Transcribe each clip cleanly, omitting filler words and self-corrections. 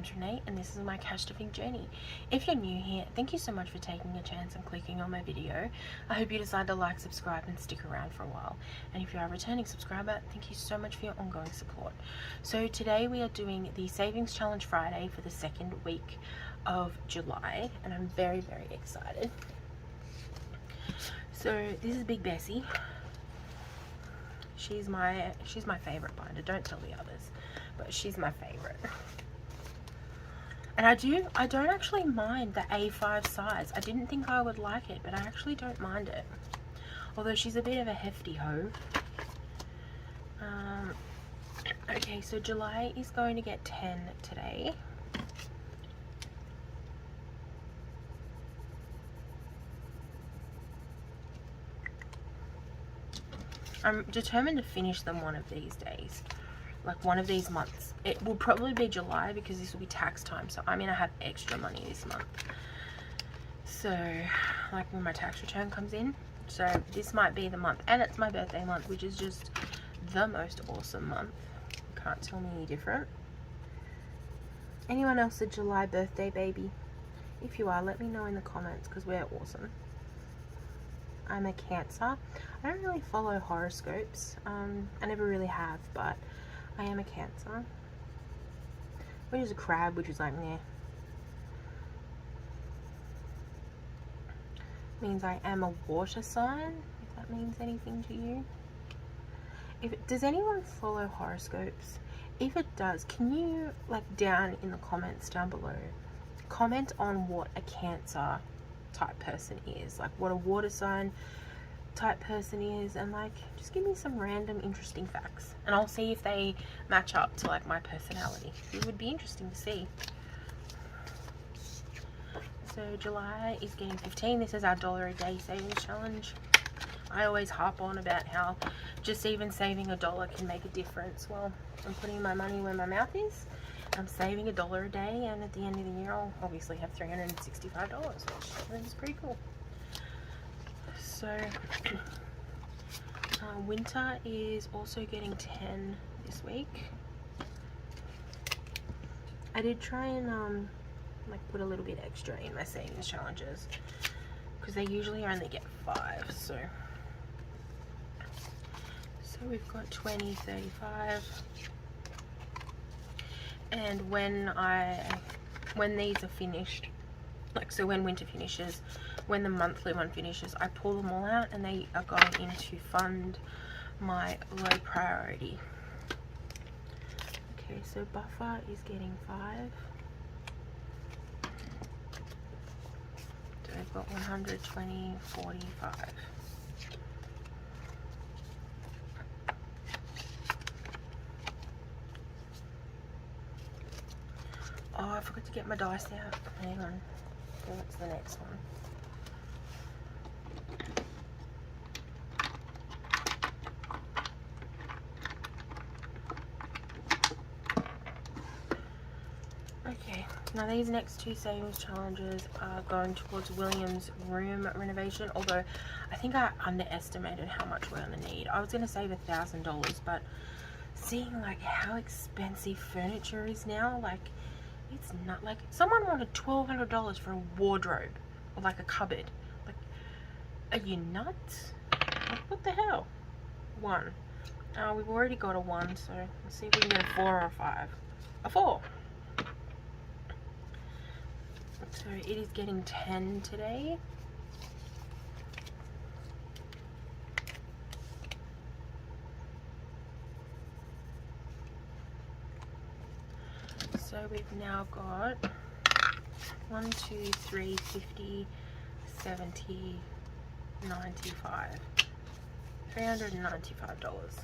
name's Renee and this is my cash stuffing journey. If you're new here, thank you so much for taking a chance and clicking on my video. I hope you decide to like, subscribe and stick around for a while. And if you are a returning subscriber, thank you so much for your ongoing support. So today we are doing the Savings Challenge Friday for the second week of July and I'm very, very excited. So this is Big Bessie. She's my favorite binder. Don't tell the others, but she's my favorite. And I don't actually mind the A5 size. I didn't think I would like it, but I actually don't mind it. Although she's a bit of a hefty hoe. Okay, so July is going to get 10 today. I'm determined to finish them one of these days, like one of these months. It will probably be July because this will be tax time, so I'm gonna have extra money this month. So, like when my tax return comes in, so this might be the month, and it's my birthday month, which is just the most awesome month. You can't tell me any different. Anyone else a July birthday baby? If you are, let me know in the comments because we're awesome. I'm a Cancer. I don't really follow horoscopes. I never really have, but I am a Cancer. Which is a crab, which is like, nah. Means I am a water sign, if that means anything to you. Does anyone follow horoscopes? If it does, can you, like, down in the comments down below, comment on what a Cancer type person is, like what a water sign type person is, and like just give me some random interesting facts and I'll see if they match up to like my personality. It would be interesting to see. So July is getting 15. This is our $1 a day savings challenge. I always harp on about how just even saving $1 can make a difference. Well, I'm putting my money where my mouth is. I'm saving $1 a day, and at the end of the year I'll obviously have $365, which is pretty cool. So winter is also getting 10 this week. I did try and like put a little bit extra in my savings challenges because they usually only get 5. So we've got 20, 35. And when these are finished, like so when winter finishes, when the monthly one finishes, I pull them all out and they are going in to fund my low priority. Okay, so buffer is getting 5. So I've got 120, 45. Oh, I forgot to get my dice out. Hang on. Go to the next one. Okay, now these next two savings challenges are going towards William's room renovation, although I think I underestimated how much we're going to need. I was going to save $1,000, but seeing like how expensive furniture is now, like it's not like someone wanted $1,200 for a wardrobe or like a cupboard. Like, are you nuts? Like, what the hell? 1. We've already got a 1, so let's see if we can get a 4 or a 5. A 4. So it is getting 10 today. So we've now got 1, 2, 3, 50, 70, 95. $395.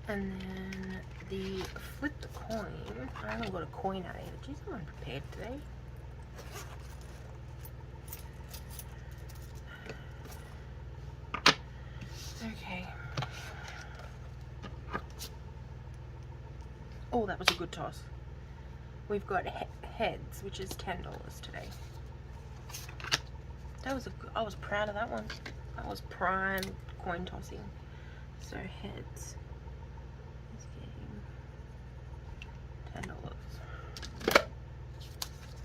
And then the flip the coin. I haven't got a coin out either. Jeez, I'm unprepared today. Okay. Oh, that was a good toss. We've got heads, which is $10 today. That was I was proud of that one. That was prime coin tossing. So heads is getting $10.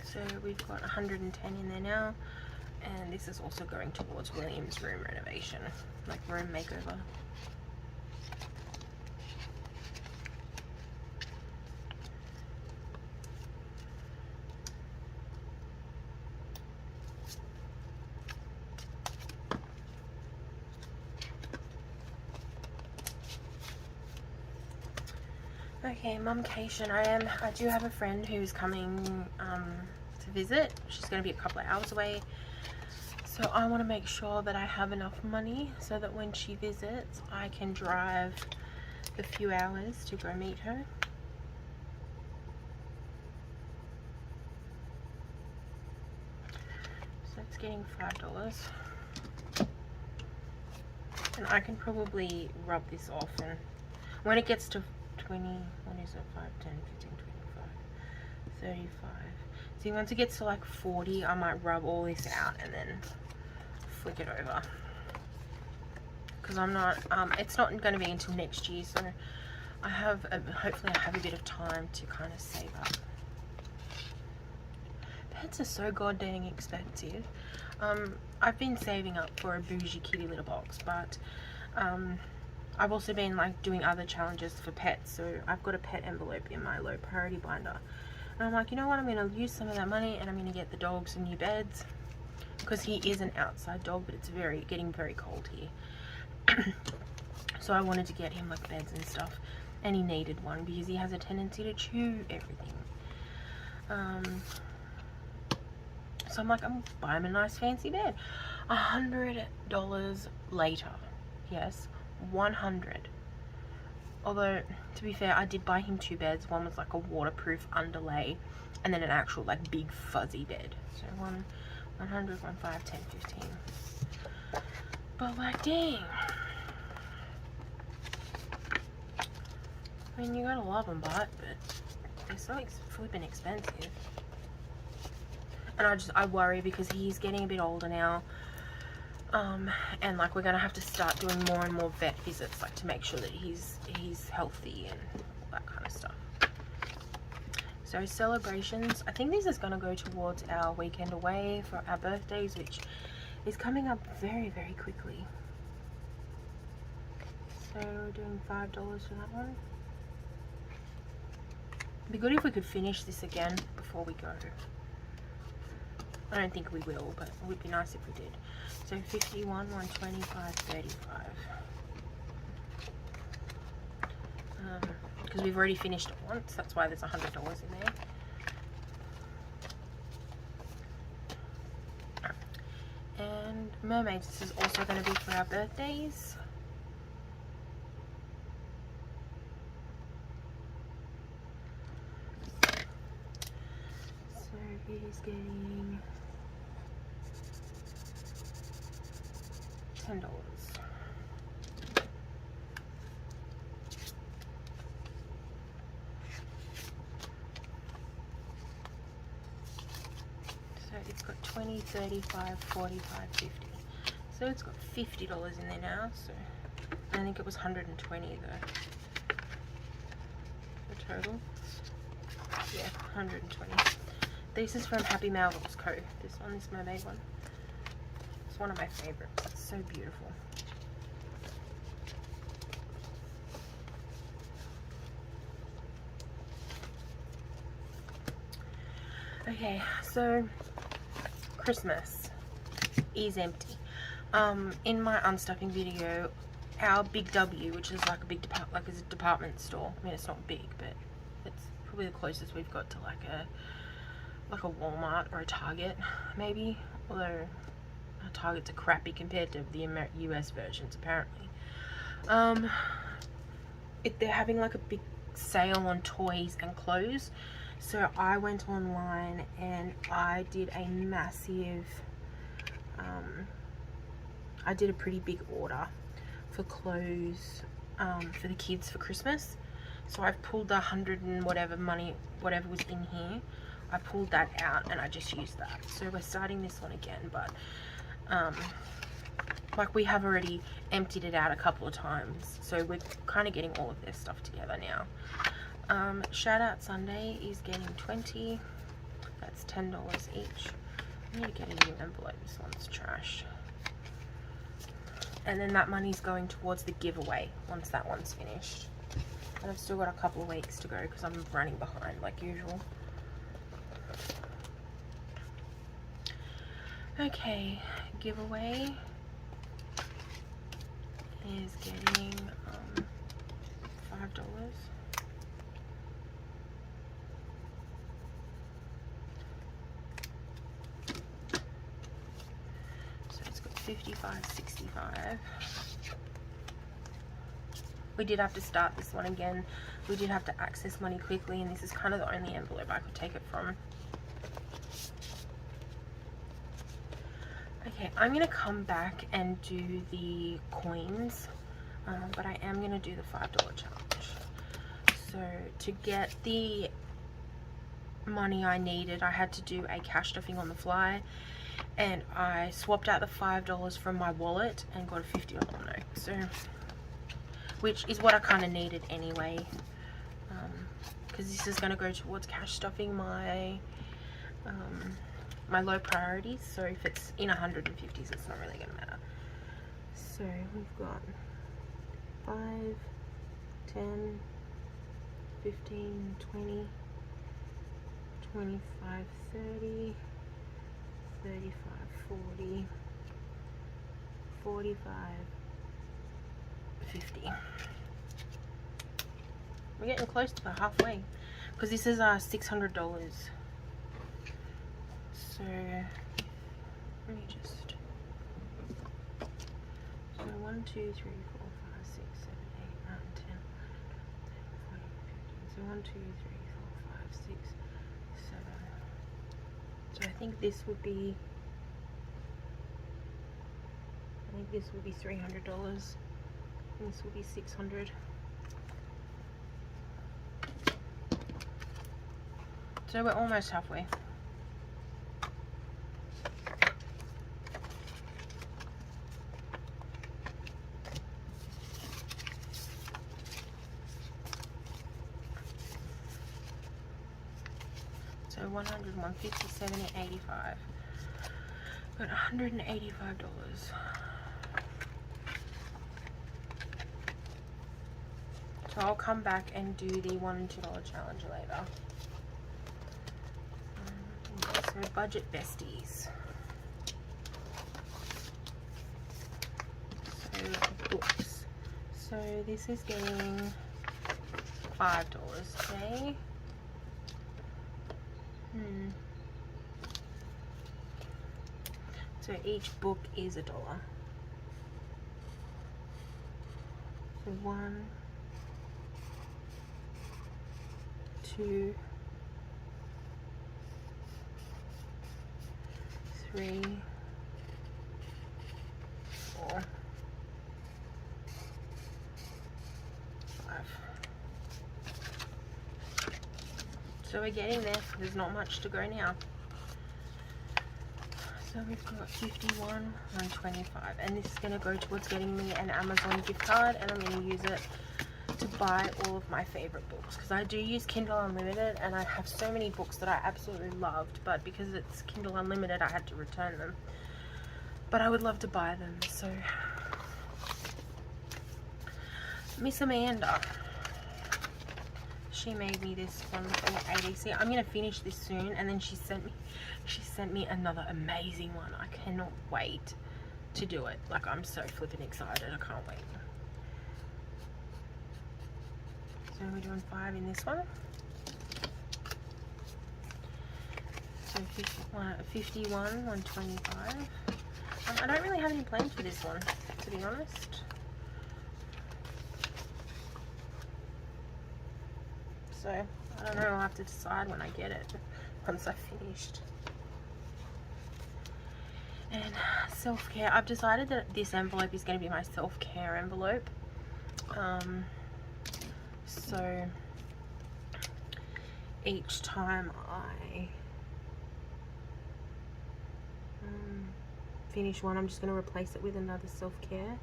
So we've got 110 in there now, and this is also going towards William's room renovation, like room makeover. Okay, mumcation. I do have a friend who's coming to visit. She's going to be a couple of hours away. So I want to make sure that I have enough money so that when she visits, I can drive the few hours to go meet her. So it's getting $5. And I can probably rub this off, and when it gets to 20, what is it, 5, 10, 15, 25, 35. See, once it gets to like 40, I might rub all this out and then flick it over. Because I'm not, it's not going to be until next year, so I have, hopefully I have a bit of time to kind of save up. Pets are so goddamn expensive. I've been saving up for a bougie kitty litter box, but I've also been like doing other challenges for pets. So I've got a pet envelope in my low priority binder, and I'm like, you know what, I'm going to use some of that money and I'm going to get the dog some new beds, because he is an outside dog, but it's getting very cold here. So I wanted to get him like beds and stuff, and he needed one because he has a tendency to chew everything. So I'm like, I'm buying him a nice fancy bed. $100 later. Yes, 100. Although, to be fair, I did buy him 2 beds. One was like a waterproof underlay, and then an actual like big fuzzy bed. So 100, 5, 10, 15. But like, dang. I mean, you gotta love them, but they're so flipping expensive. And I worry because he's getting a bit older now, and like we're gonna have to start doing more and more vet visits, like to make sure that he's healthy and all that kind of stuff. So celebrations, I think this is gonna go towards our weekend away for our birthdays, which is coming up very, very quickly. So we're doing $5 for that one. It'd be good if we could finish this again before we go. I don't think we will, but it would be nice if we did. So 51, 125, 35. Because we've already finished it once, that's why there's $100 in there. And mermaids, this is also going to be for our birthdays. So he's getting $10. So it's got 20, 35, 45, 50. So it's got $50 in there now. So I think it was 120 though. The total. Yeah, 120. This is from Happy Malville's Co. This one, this mermaid one. It's one of my favorites. It's so beautiful. Okay, so Christmas is empty. In my unstuffing video, our Big W, which is like a big department store. I mean, it's not big, but it's probably the closest we've got to like a Walmart or a Target, maybe. Although Targets are crappy compared to the US versions, apparently. They're having like a big sale on toys and clothes. So I went online and I did a massive, I did a pretty big order for clothes for the kids for Christmas. So I've pulled the 100 and whatever was in here. I pulled that out and I just used that. So we're starting this one again, but Like, we have already emptied it out a couple of times, so we're kind of getting all of their stuff together now. Shout Out Sunday is getting 20. That's $10 each. I need to get a new envelope. This one's trash. And then that money's going towards the giveaway once that one's finished. And I've still got a couple of weeks to go because I'm running behind like usual. Okay, giveaway is getting $5. So it's got 55, 65. We did have to start this one again. We did have to access money quickly, and this is kind of the only envelope I could take it from. Okay, I'm going to come back and do the coins, but I am going to do the $5 challenge. So to get the money I needed, I had to do a cash stuffing on the fly, and I swapped out the $5 from my wallet and got a $50 note. So, which is what I kind of needed anyway, because this is going to go towards cash stuffing my my low priorities. So if it's in 150s, it's not really going to matter. So we've got 5, 10, 15, 20, 25, 30, 35, 40, 45, 50. We're getting close to the halfway, because this is $600. So let me just, so 1, 2, 3, 4, 5, 6, 7, 8, 9, 10, 11, 12, 13, 14, 15. So 1, 2, 3, 4, 5, 6, 7. So I think this would be, $300, and this will be 600. So we're almost halfway. So 100, 150, 70, 85. Got $185. So I'll come back and do the $1 and $2 challenge later. So budget besties. So books. So this is getting $5 today. So each book is $1. So 1, 2, 3, 4, 5. So we're getting there. There's not much to go now. So we've got 51, 125, and this is going to go towards getting me an Amazon gift card, and I'm going to use it to buy all of my favorite books, because I do use Kindle Unlimited, and I have so many books that I absolutely loved, but because it's Kindle Unlimited I had to return them. But I would love to buy them. So Miss Amanda, she made me this one for ADC. I'm gonna finish this soon, and then she sent me another amazing one. I cannot wait to do it. Like, I'm so flipping excited. I can't wait. So we're doing 5 in this one. So 51, 125. I don't really have any plans for this one, to be honest. So I don't know, I'll have to decide when I get it, once I've finished. And self-care, I've decided that this envelope is going to be my self-care envelope. So each time I finish one, I'm just going to replace it with another Self-Care.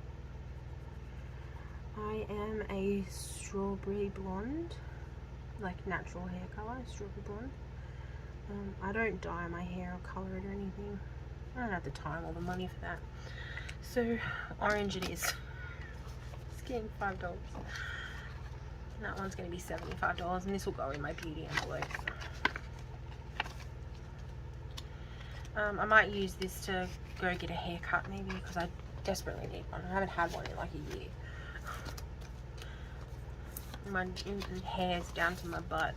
I am a strawberry blonde, like natural hair color, strawberry blonde. I don't dye my hair or color it or anything. I don't have the time or the money for that. So orange it is. It's getting $5. That one's going to be $75, and this will go in my beauty envelope. I might use this to go get a haircut maybe, because I desperately need one. I haven't had one in like a year. My hair's down to my butt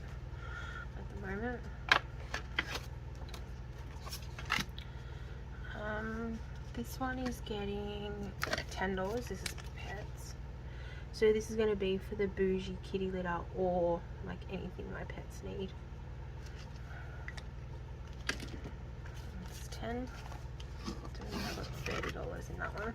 at the moment. This one is getting $10. This is pets. So this is going to be for the bougie kitty litter or like anything my pets need. It's 10. So I've got $30 in that one.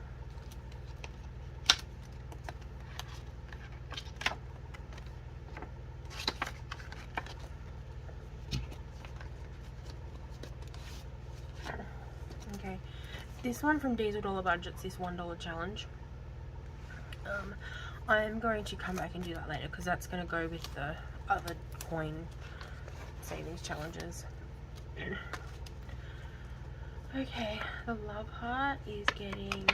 Okay, this one from Diesel Dollar Budgets, this $1 challenge. I'm going to come back and do that later because that's going to go with the other coin savings challenges. Okay, the Love Heart is getting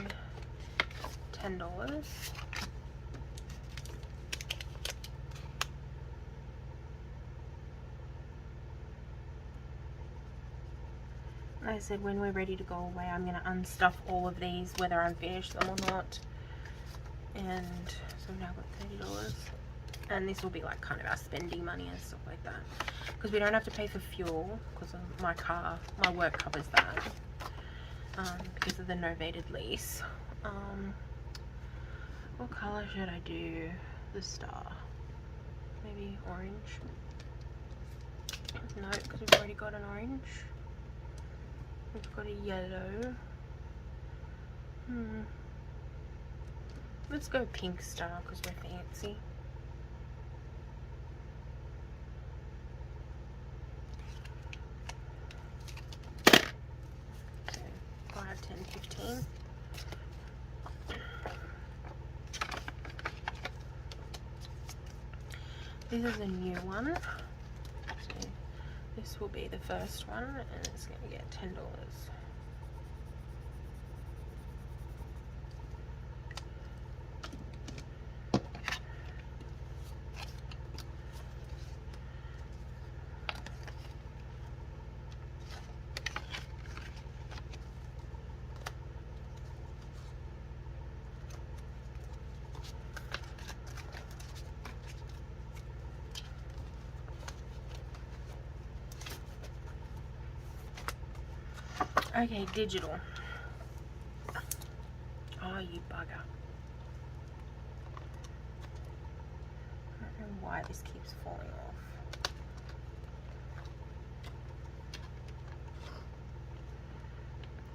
$10. Like I said, when we're ready to go away, I'm going to unstuff all of these, whether I'm finished them or not. And so I've now got $30. And this will be like kind of our spending money and stuff like that. Because we don't have to pay for fuel, because of my car, my work covers that. Because of the novated lease. What colour should I do? The star. Maybe orange. No, because we've already got an orange. We've got a yellow. Let's go pink star because we're fancy. So 5, 10, 15. This is a new one. So this will be the first one, and it's going to get $10. Okay, digital. Oh, you bugger. I don't know why this keeps falling off.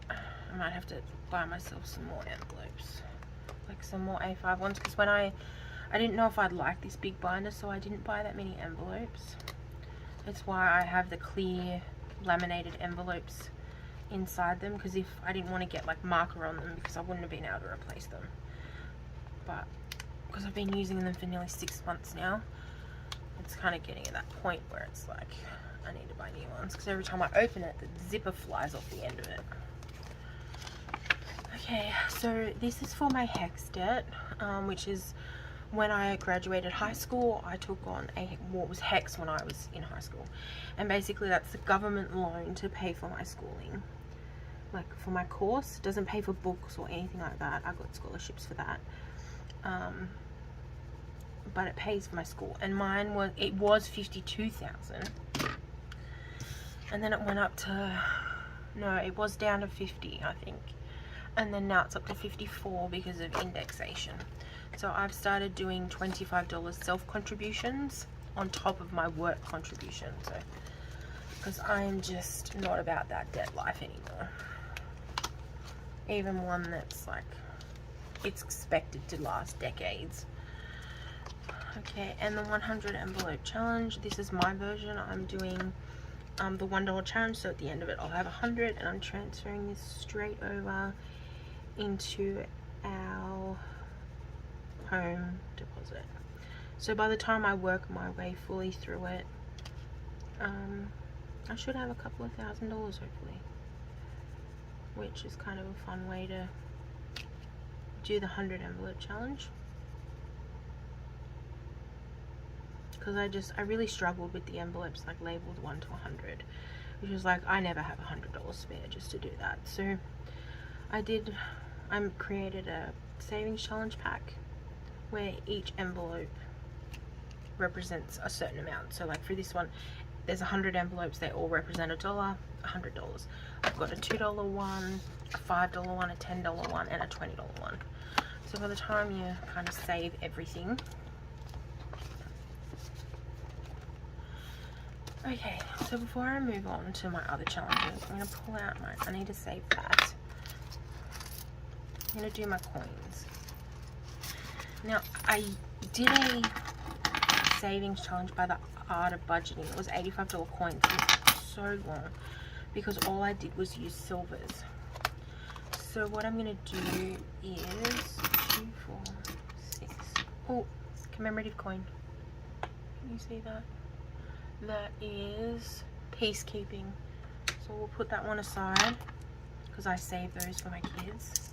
I might have to buy myself some more envelopes. Like some more A5 ones, because when I didn't know if I'd like this big binder, so I didn't buy that many envelopes. That's why I have the clear laminated envelopes inside them, because if I didn't want to get like marker on them, because I wouldn't have been able to replace them. But because I've been using them for nearly 6 months now, it's kind of getting at that point where it's like I need to buy new ones, because every time I open it the zipper flies off the end of it. Okay, so this is for my HEX debt, which is when I graduated high school. I took on what was HEX when I was in high school, and basically that's the government loan to pay for my schooling. Like for my course, it doesn't pay for books or anything like that. I got scholarships for that, but it pays for my school. And mine was 52,000, and then it went up to, no, it was down to 50, I think, and then now it's up to 54 because of indexation. So I've started doing $25 self contributions on top of my work contribution, so because I'm just not about that debt life anymore. Even one that's like, it's expected to last decades. Okay, and the 100 envelope challenge, this is my version. I'm doing the $1 challenge, so at the end of it I'll have 100, and I'm transferring this straight over into our home deposit. So by the time I work my way fully through it, I should have a couple of $1,000 hopefully, which is kind of a fun way to do the 100 envelope challenge. Because I really struggled with the envelopes like labeled 1 to 100, which was like, I never have $100 spare just to do that. So I created a savings challenge pack where each envelope represents a certain amount. So like for this one, there's 100 envelopes, they all represent $1, $100. I've got a $2 one, a $5 one, a $10 one, and a $20 one. So by the time you kind of save everything. Okay, so before I move on to my other challenges, I'm going to pull out I need to save that. I'm going to do my coins. Now, I did a savings challenge by the art of budgeting. It was $85 coins. It was so long because all I did was use silvers. So what I'm going to do is 2, 4, 6. Oh, commemorative coin. Can you see that? That is peacekeeping. So we'll put that one aside because I save those for my kids.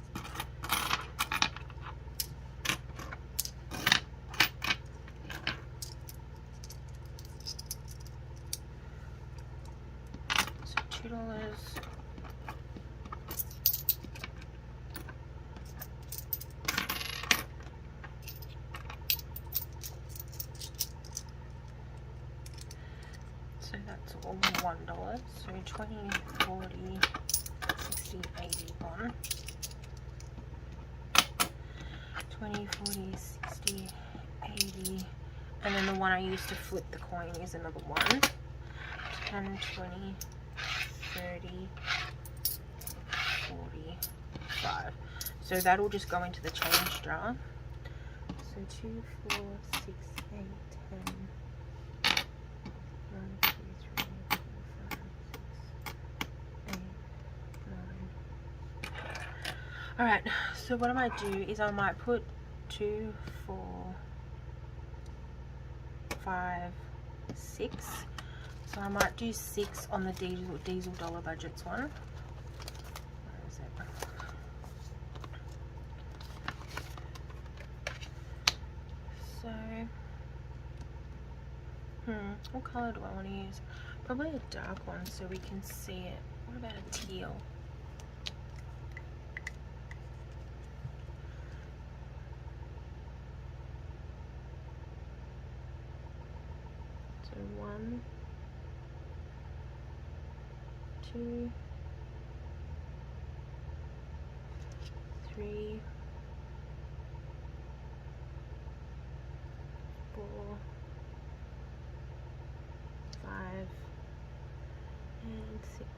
So $2. So that's all $1. So 20, 40, 60, 80 on. 20, 40, 60, 80. And then the one I used to flip the coin is another one. 10, 20, 30, 45. So that'll just go into the change jar. So 2, 4, 6, 8, 10. Alright, so what I might do is I might put 2, 4, 5, 6. So I might do 6 on the diesel dollar budgets one. Where is it? So, what colour do I want to use? Probably a dark one so we can see it. What about a teal? So 1, 2, 3, 4, 5, and 6.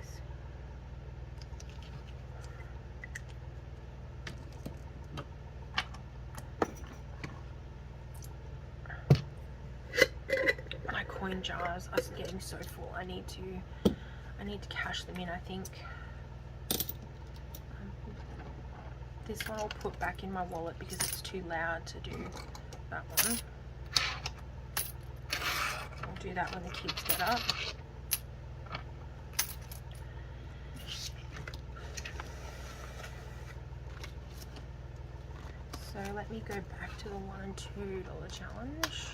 My coin jars are getting so full. I need to cash them in, I think. This one I'll put back in my wallet because it's too loud to do that one. I'll do that when the kids get up. So let me go back to the $1 and $2 challenge.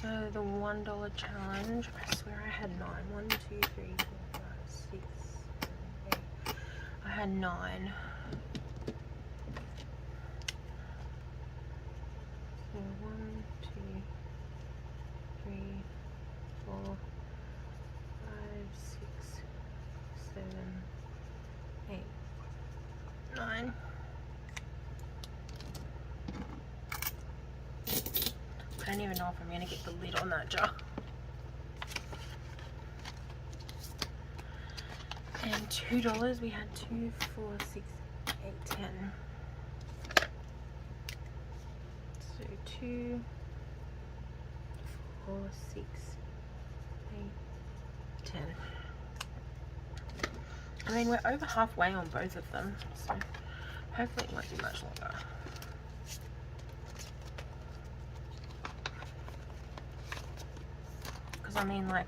So the $1 challenge, I swear I had 9. 1, 2, 3, 4, 5, 6, 7, 8. I had 9. So 1, 2, 3, 4, 5, 6, 7, 8, 9. I don't even know if I'm going to get the lid on that jar. And $2, we had 2, 4, 6, 8, 10. So 2, 4, 6, 8, 10. I mean, we're over halfway on both of them, so hopefully it won't be much longer. Because I mean, like,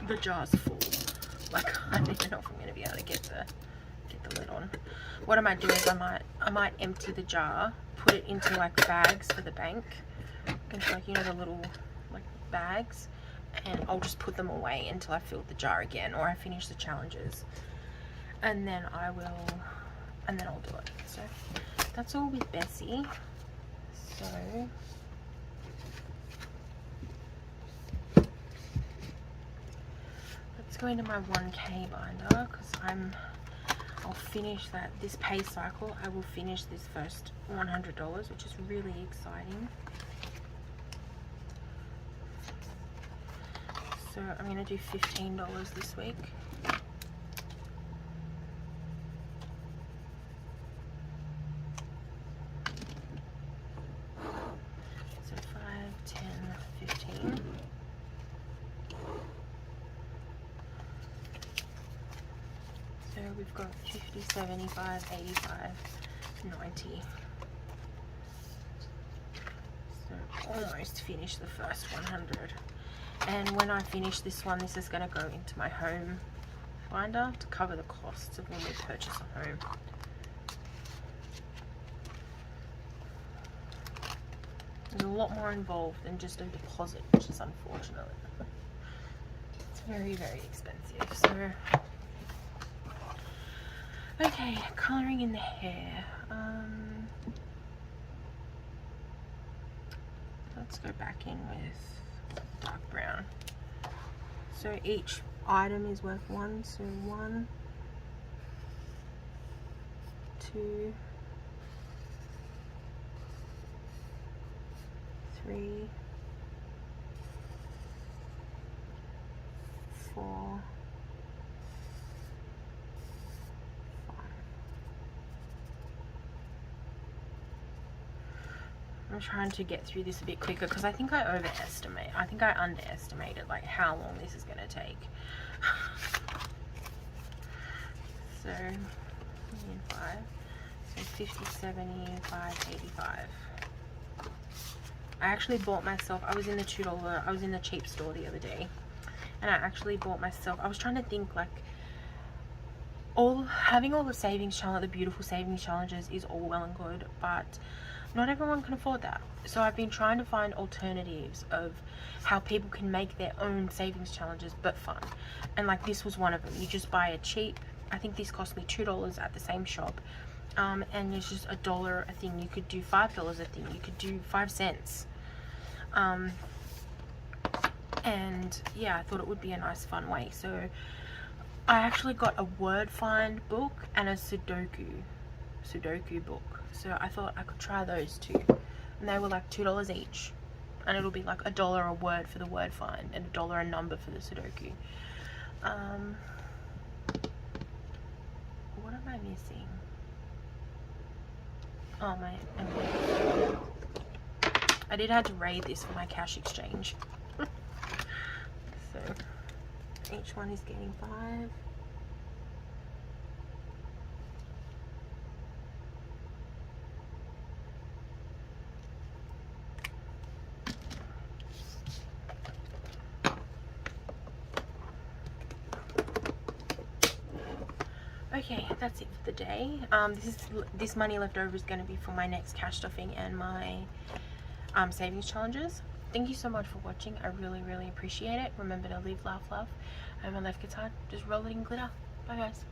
the jar's full. Like, I don't even know if I'm going to be able to get the lid on. What I might do is I might empty the jar, put it into like bags for the bank, into like, you know, the little like bags, and I'll just put them away until I fill the jar again, or I finish the challenges, and then I'll do it. So that's all with Bessie. So let's go into my 1K binder, because I'll finish this pay cycle. I will finish this first $100, which is really exciting. So I'm going to do $15 this week. So 5, 10, 15. So we've got 50, 75, 85, 90. So almost finished the first 100. And when I finish this one, this is going to go into my home binder to cover the costs of when we purchase a home. There's a lot more involved than just a deposit, which is unfortunate. It's very, very expensive. So okay, colouring in the hair. Let's go back in with dark brown. So each item is worth 1. So 1, 2, 3, 4, 5. I'm trying to get through this a bit quicker because I think I underestimated like how long this is going to take. So 5, so 50, 75, 85. I actually bought myself, I was in the cheap store the other day, and I actually bought myself, I was trying to think like, having all the savings challenge, the beautiful savings challenges is all well and good, but not everyone can afford that. So I've been trying to find alternatives of how people can make their own savings challenges but fun, and like this was one of them. You just buy a cheap, I think this cost me $2 at the same shop, and it's just $1 a thing. You could do $5 a thing, you could do 5 cents, and yeah, I thought it would be a nice fun way. So I actually got a word find book and a Sudoku book. So I thought I could try those two, and they were like $2 each, and it'll be like $1 a word for the word find and $1 a number for the Sudoku. What am I missing? Oh, my envelope. I did have to raid this for my cash exchange. So each one is getting 5. Okay, that's it for the day. This money left over is going to be for my next cash stuffing and my savings challenges. Thank you so much for watching. I really, really appreciate it. Remember to live, laugh, love. And my life gets hard, just roll it in glitter. Bye, guys.